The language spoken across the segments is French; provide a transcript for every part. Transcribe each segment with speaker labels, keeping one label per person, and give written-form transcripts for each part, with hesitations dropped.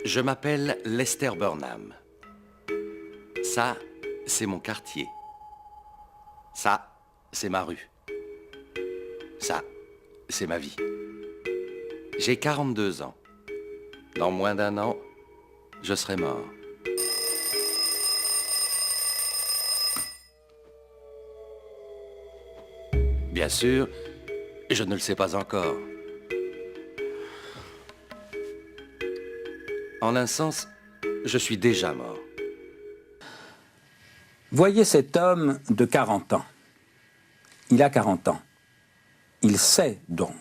Speaker 1: Je m'appelle Lester Burnham. Ça, c'est mon quartier. Ça, c'est ma rue. Ça, c'est ma vie. J'ai 42 ans. Dans moins d'un an, je serai mort. Bien sûr, je ne le sais pas encore. En un sens, je suis déjà mort.
Speaker 2: Voyez cet homme de 40 ans. Il a 40 ans. Il sait donc.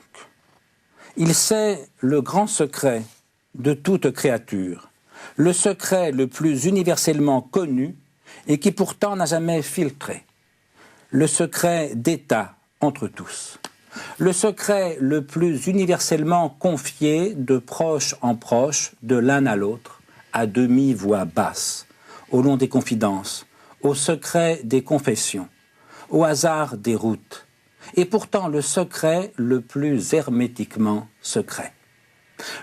Speaker 2: Il sait le grand secret de toute créature, le secret le plus universellement connu et qui pourtant n'a jamais filtré, le secret d'État entre tous, le secret le plus universellement confié de proche en proche, de l'un à l'autre, à demi-voix basse, au long des confidences, au secret des confessions, au hasard des routes, et pourtant le secret le plus hermétiquement secret.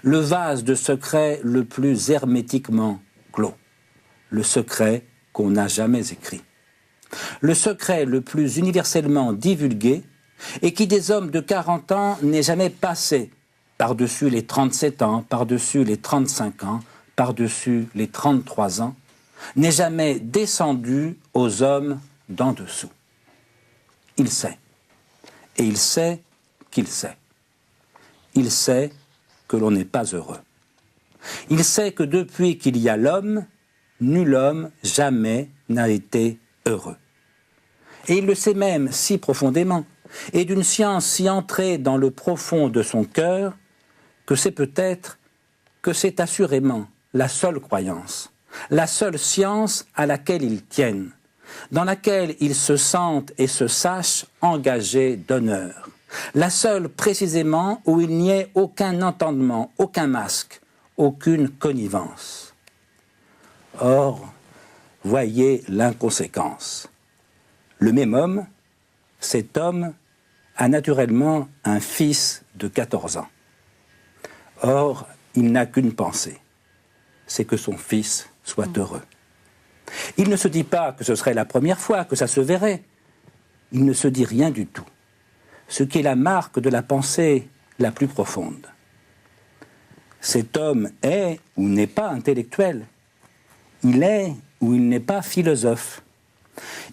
Speaker 2: Le vase de secret le plus hermétiquement clos. Le secret qu'on n'a jamais écrit. Le secret le plus universellement divulgué et qui des hommes de 40 ans n'est jamais passé par-dessus les 37 ans, par-dessus les 35 ans, par-dessus les 33 ans, n'est jamais descendu aux hommes d'en dessous. Il sait. Et il sait qu'il sait. Il sait que l'on n'est pas heureux. Il sait que depuis qu'il y a l'homme, nul homme jamais n'a été heureux. Et il le sait même si profondément, et d'une science si entrée dans le profond de son cœur, que c'est peut-être, que c'est assurément la seule croyance, la seule science à laquelle il tienne, dans laquelle il se sente et se sache engagé d'honneur. La seule précisément où il n'y ait aucun entendement, aucun masque, aucune connivence. Or, voyez l'inconséquence. Le même homme, cet homme, a naturellement un fils de 14 ans. Or, il n'a qu'une pensée, c'est que son fils soit heureux. Il ne se dit pas que ce serait la première fois que ça se verrait. Il ne se dit rien du tout. Ce qui est la marque de la pensée la plus profonde. Cet homme est ou n'est pas intellectuel. Il est ou il n'est pas philosophe.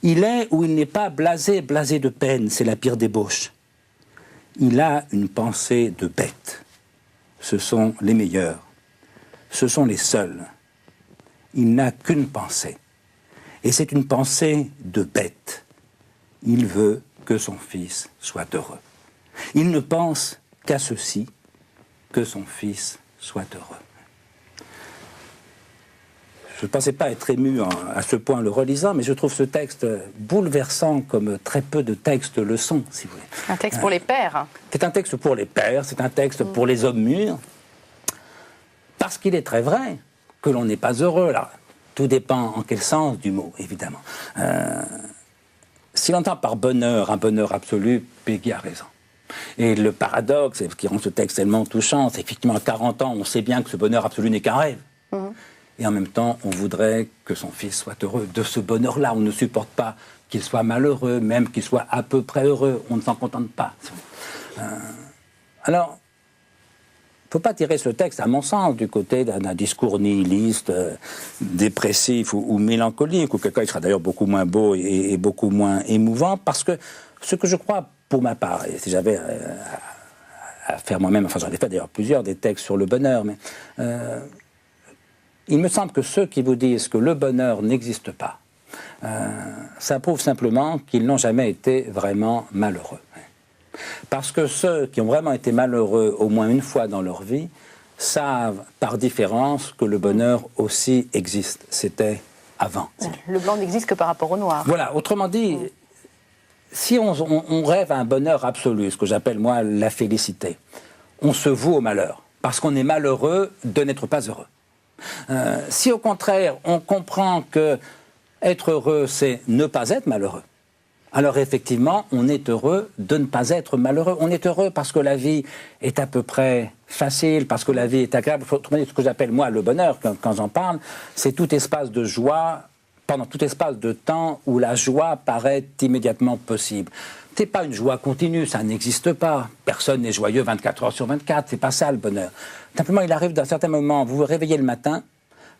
Speaker 2: Il est ou il n'est pas blasé, blasé de peine, c'est la pire débauche. Il a une pensée de bête. Ce sont les meilleurs. Ce sont les seuls. Il n'a qu'une pensée. Et c'est une pensée de bête. Il veut que son fils soit heureux. Il ne pense qu'à ceci, que son fils soit heureux. Je ne pensais pas être ému à ce point le relisant, mais je trouve ce texte bouleversant comme très peu de textes le sont, si vous voulez.
Speaker 3: Un texte pour les pères.
Speaker 2: C'est un texte pour les pères, c'est un texte pour les hommes mûrs, parce qu'il est très vrai que l'on n'est pas heureux, là. Tout dépend en quel sens du mot, évidemment. Si l'on entend par bonheur un bonheur absolu, Peggy a raison. Et le paradoxe, ce qui rend ce texte tellement touchant, c'est effectivement à 40 ans, on sait bien que ce bonheur absolu n'est qu'un rêve. Et en même temps, on voudrait que son fils soit heureux de ce bonheur-là. On ne supporte pas qu'il soit malheureux, même qu'il soit à peu près heureux. On ne s'en contente pas. Alors, il ne faut pas tirer ce texte, à mon sens, du côté d'un discours nihiliste, dépressif ou mélancolique, ou quelqu'un qui sera d'ailleurs beaucoup moins beau et beaucoup moins émouvant, parce que ce que je crois, pour ma part, et si j'avais à faire moi-même, enfin j'en ai fait d'ailleurs plusieurs, des textes sur le bonheur, mais il me semble que ceux qui vous disent que le bonheur n'existe pas, ça prouve simplement qu'ils n'ont jamais été vraiment malheureux. Parce que ceux qui ont vraiment été malheureux au moins une fois dans leur vie savent par différence que le bonheur aussi existe. C'était avant.
Speaker 3: Le blanc n'existe que par rapport au noir.
Speaker 2: Voilà, autrement dit, si on rêve à un bonheur absolu, ce que j'appelle moi la félicité, on se voue au malheur, parce qu'on est malheureux de n'être pas heureux. Si au contraire on comprend que être heureux c'est ne pas être malheureux, alors effectivement, on est heureux de ne pas être malheureux. On est heureux parce que la vie est à peu près facile, parce que la vie est agréable. Autrement dit, ce que j'appelle moi le bonheur, quand j'en parle, c'est tout espace de joie, pendant tout espace de temps où la joie paraît immédiatement possible. C'est pas une joie continue, ça n'existe pas. Personne n'est joyeux 24 heures sur 24, c'est pas ça le bonheur. Simplement, il arrive d'un certain moment, vous vous réveillez le matin,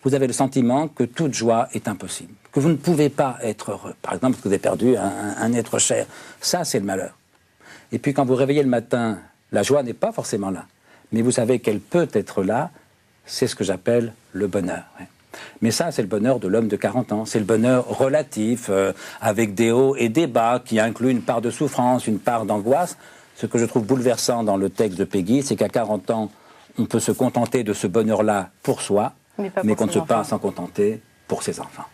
Speaker 2: vous avez le sentiment que toute joie est impossible, que vous ne pouvez pas être heureux. Par exemple, parce que vous avez perdu un être cher. Ça, c'est le malheur. Et puis, quand vous réveillez le matin, la joie n'est pas forcément là. Mais vous savez qu'elle peut être là. C'est ce que j'appelle le bonheur. Ouais. Mais ça, c'est le bonheur de l'homme de 40 ans. C'est le bonheur relatif, avec des hauts et des bas, qui inclut une part de souffrance, une part d'angoisse. Ce que je trouve bouleversant dans le texte de Péguy, c'est qu'à 40 ans, on peut se contenter de ce bonheur-là pour soi, mais qu'on ne peut pas s'en contenter pour ses enfants.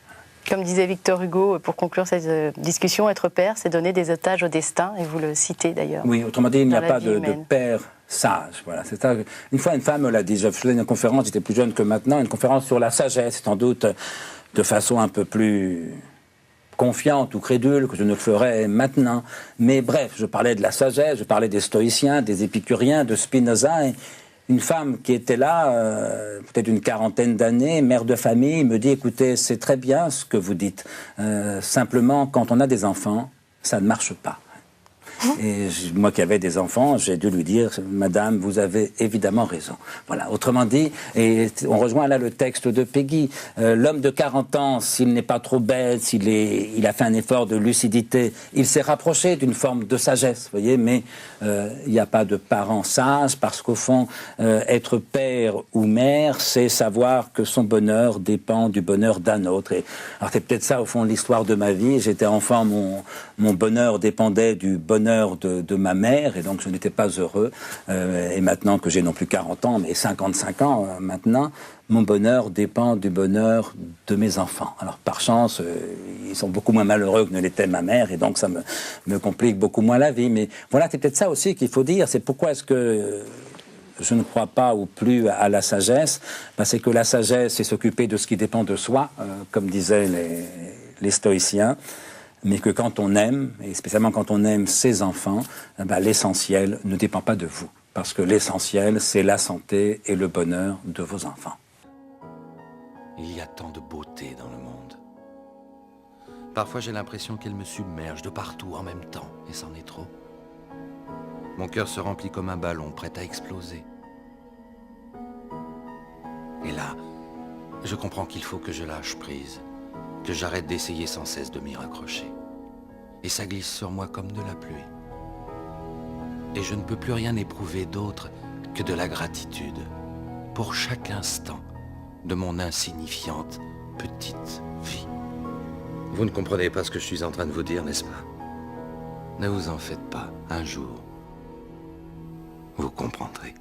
Speaker 3: Comme disait Victor Hugo, pour conclure cette discussion, être père, c'est donner des otages au destin, et vous le citez d'ailleurs.
Speaker 2: Oui, autrement dit, il n'y a pas de père sage. Voilà, c'est ça. Une fois, une femme me l'a dit, je faisais une conférence, j'étais plus jeune que maintenant, une conférence sur la sagesse, sans doute de façon un peu plus confiante ou crédule que je ne le ferais maintenant. Mais bref, je parlais de la sagesse, je parlais des stoïciens, des épicuriens, de Spinoza, et une femme qui était là, peut-être une quarantaine d'années, mère de famille, me dit « Écoutez, c'est très bien ce que vous dites. Simplement, quand on a des enfants, ça ne marche pas. » Et moi qui avais des enfants, j'ai dû lui dire « Madame, vous avez évidemment raison. » Voilà, autrement dit, et on rejoint là le texte de Péguy, l'homme de 40 ans, s'il n'est pas trop bête, il a fait un effort de lucidité, il s'est rapproché d'une forme de sagesse, vous voyez, mais il n'y a pas de parent sage, parce qu'au fond, être père ou mère, c'est savoir que son bonheur dépend du bonheur d'un autre. Et, alors c'est peut-être ça, au fond, l'histoire de ma vie. J'étais enfant, mon bonheur dépendait du bonheur de ma mère, et donc je n'étais pas heureux. Et maintenant que j'ai non plus 40 ans, mais 55 ans maintenant, mon bonheur dépend du bonheur de mes enfants. Alors par chance, ils sont beaucoup moins malheureux que ne l'était ma mère, et donc ça me complique beaucoup moins la vie. Mais voilà, c'est peut-être ça aussi qu'il faut dire, c'est pourquoi est-ce que je ne crois pas ou plus à la sagesse. Ben, c'est que la sagesse, c'est s'occuper de ce qui dépend de soi, comme disaient les stoïciens. Mais que quand on aime, et spécialement quand on aime ses enfants, ben, l'essentiel ne dépend pas de vous. Parce que l'essentiel, c'est la santé et le bonheur de vos enfants.
Speaker 1: Il y a tant de beauté dans le monde. Parfois, j'ai l'impression qu'elle me submerge de partout en même temps, et c'en est trop. Mon cœur se remplit comme un ballon prêt à exploser. Et là, je comprends qu'il faut que je lâche prise, que j'arrête d'essayer sans cesse de m'y raccrocher. Et ça glisse sur moi comme de la pluie. Et je ne peux plus rien éprouver d'autre que de la gratitude pour chaque instant de mon insignifiante petite vie. Vous ne comprenez pas ce que je suis en train de vous dire, n'est-ce pas? Ne vous en faites pas, un jour, vous comprendrez.